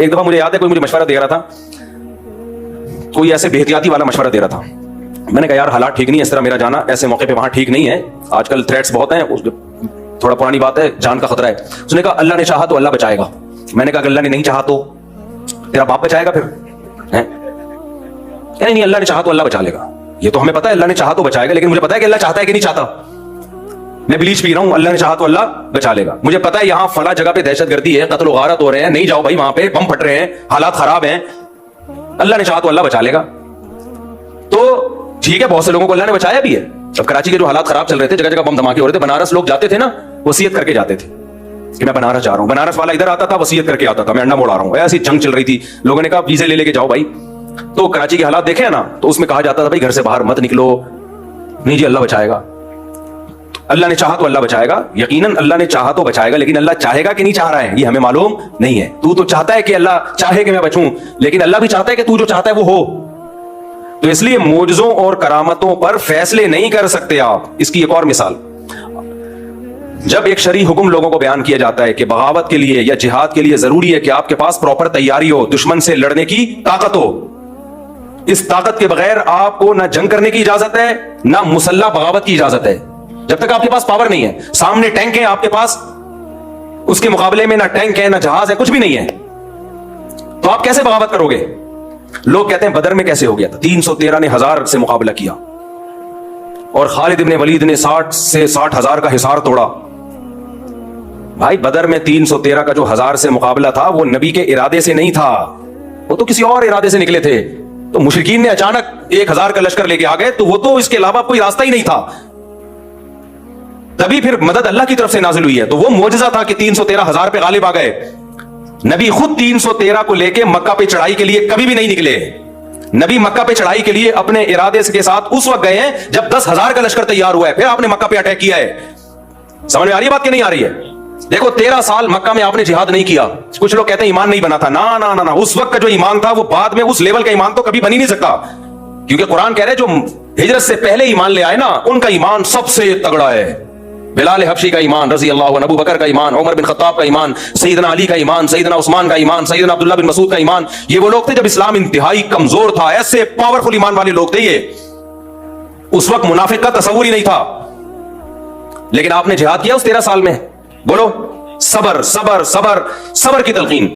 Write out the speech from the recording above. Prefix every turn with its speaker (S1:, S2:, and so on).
S1: ایک دفعہ مجھے یاد ہے کوئی مجھے مشورہ دے رہا تھا, کوئی ایسے بےحتیاطی والا مشورہ دے رہا تھا. میں نے کہا یار حالات ٹھیک نہیں ہے, اس طرح میرا جانا ایسے موقع پہ وہاں ٹھیک نہیں ہے, آج کل تھریٹس بہت ہیں, تھوڑا پرانی بات ہے, جان کا خطرہ ہے. اس نے کہا اللہ نے چاہا تو اللہ بچائے گا. میں نے کہا اللہ نے نہیں چاہا تو تیرا باپ بچائے گا پھر؟ نہیں اللہ نے چاہا تو اللہ بچا لے گا. یہ تو ہمیں پتا ہے اللہ نے چاہا تو بچائے گا, لیکن مجھے پتا ہے کہ اللہ چاہتا ہے کہ نہیں چاہتا. میں بلیچ پی رہا ہوں, اللہ نے چاہا تو اللہ بچا لے گا. مجھے پتا ہے یہاں فلاں جگہ پہ دہشت گردی ہے, قتل و غارت ہو رہے ہیں, نہیں جاؤ بھائی, وہاں پہ بم پھٹ رہے ہیں, حالات خراب ہیں, اللہ نے چاہا تو اللہ بچا لے گا. تو ٹھیک ہے, بہت سے لوگوں کو اللہ نے بچایا بھی ہے. اب کراچی کے جو حالات خراب چل رہے تھے, جگہ جگہ بم دھماکے ہو رہے تھے, بنارس لوگ جاتے تھے نا, وصیت کر کے جاتے تھے کہ میں بنارس جا رہا ہوں. بنارس والا ادھر آتا تھا, وصیت کر کے آتا تھا میں انڈا موڑ آ رہا ہوں. ایسی جنگ چل رہی تھی, لوگوں نے کہا ویزے لے کے جاؤ بھائی. تو کراچی کے حالات دیکھے نا, تو اس میں کہا جاتا تھا بھائی گھر سے باہر مت نکلو, نہیں جی اللہ بچائے گا. اللہ نے چاہا تو اللہ بچائے گا, یقیناً اللہ نے چاہا تو بچائے گا, لیکن اللہ چاہے گا کہ نہیں چاہ رہا ہے یہ ہمیں معلوم نہیں ہے. تو چاہتا ہے کہ اللہ چاہے کہ میں بچوں, لیکن اللہ بھی چاہتا ہے کہ تو جو چاہتا ہے وہ ہو. تو اس لیے معجزوں اور کرامتوں پر فیصلے نہیں کر سکتے آپ. اس کی ایک اور مثال, جب ایک شرعی حکم لوگوں کو بیان کیا جاتا ہے کہ بغاوت کے لیے یا جہاد کے لیے ضروری ہے کہ آپ کے پاس پراپر تیاری ہو, دشمن سے لڑنے کی طاقت ہو. اس طاقت کے بغیر آپ کو نہ جنگ کرنے کی اجازت ہے, نہ مسلح بغاوت کی اجازت ہے. جب تک آپ کے پاس پاور نہیں ہے, سامنے ٹینک ہے آپ کے پاس, اس کے مقابلے میں نہ ٹینک ہے نہ جہاز ہے, کچھ بھی نہیں ہے, تو آپ کیسے بغاوت کرو گے؟ لوگ کہتے ہیں بدر میں کیسے ہو گیا تھا, 313 نے 1000 سے مقابلہ کیا, اور خالد ابن ولید نے 60 سے 60,000 کا حصار توڑا. بھائی بدر میں 313 کا جو 1000 سے مقابلہ تھا وہ نبی کے ارادے سے نہیں تھا, وہ تو کسی اور ارادے سے نکلے تھے. تو مشرکین نے اچانک 1000 کا لشکر لے کے آ گئے, تو وہ تو اس کے علاوہ کوئی راستہ ہی نہیں تھا. تبھی پھر مدد اللہ کی طرف سے نازل ہوئی ہے. تو وہ معجزہ تھا کہ 313,000 پہ غالب آ گئے. نبی خود 313 کو لے کے مکہ پہ چڑھائی کے لیے کبھی بھی نہیں نکلے. نبی مکہ پہ چڑھائی کے لیے اپنے ارادے کے ساتھ اس وقت گئے ہیں جب 10,000 کا لشکر تیار ہوا ہے, پھر آپ نے مکہ پہ اٹیک کیا ہے. سمجھ میں آ رہی ہے بات کہ نہیں آ رہی ہے؟ دیکھو 13 سال مکہ میں آپ نے جہاد نہیں کیا. کچھ لوگ کہتے ہیں ایمان نہیں بنا تھا. نا نا نا نا, اس وقت کا جو ایمان تھا وہ بعد میں اس لیول کا ایمان تو کبھی بن ہی نہیں سکتا, کیونکہ قرآن کہہ رہے جو ہجرت سے پہلے ایمان لے آئے نا ان کا ایمان سب سے تگڑا ہے. بلال حبشی کا ایمان رضی اللہ عنہ, ابو بکر کا ایمان, عمر بن خطاب کا ایمان, سیدنا علی کا ایمان, سیدنا عثمان کا ایمان, سیدنا عبداللہ بن مسعود کا ایمان. یہ وہ لوگ تھے جب اسلام انتہائی کمزور تھا, ایسے پاورفل ایمان والے لوگ تھے یہ. اس وقت منافق کا تصور ہی نہیں تھا, لیکن آپ نے جہاد کیا اس 13 سال میں. بولو صبر صبر صبر, صبر کی تلقین.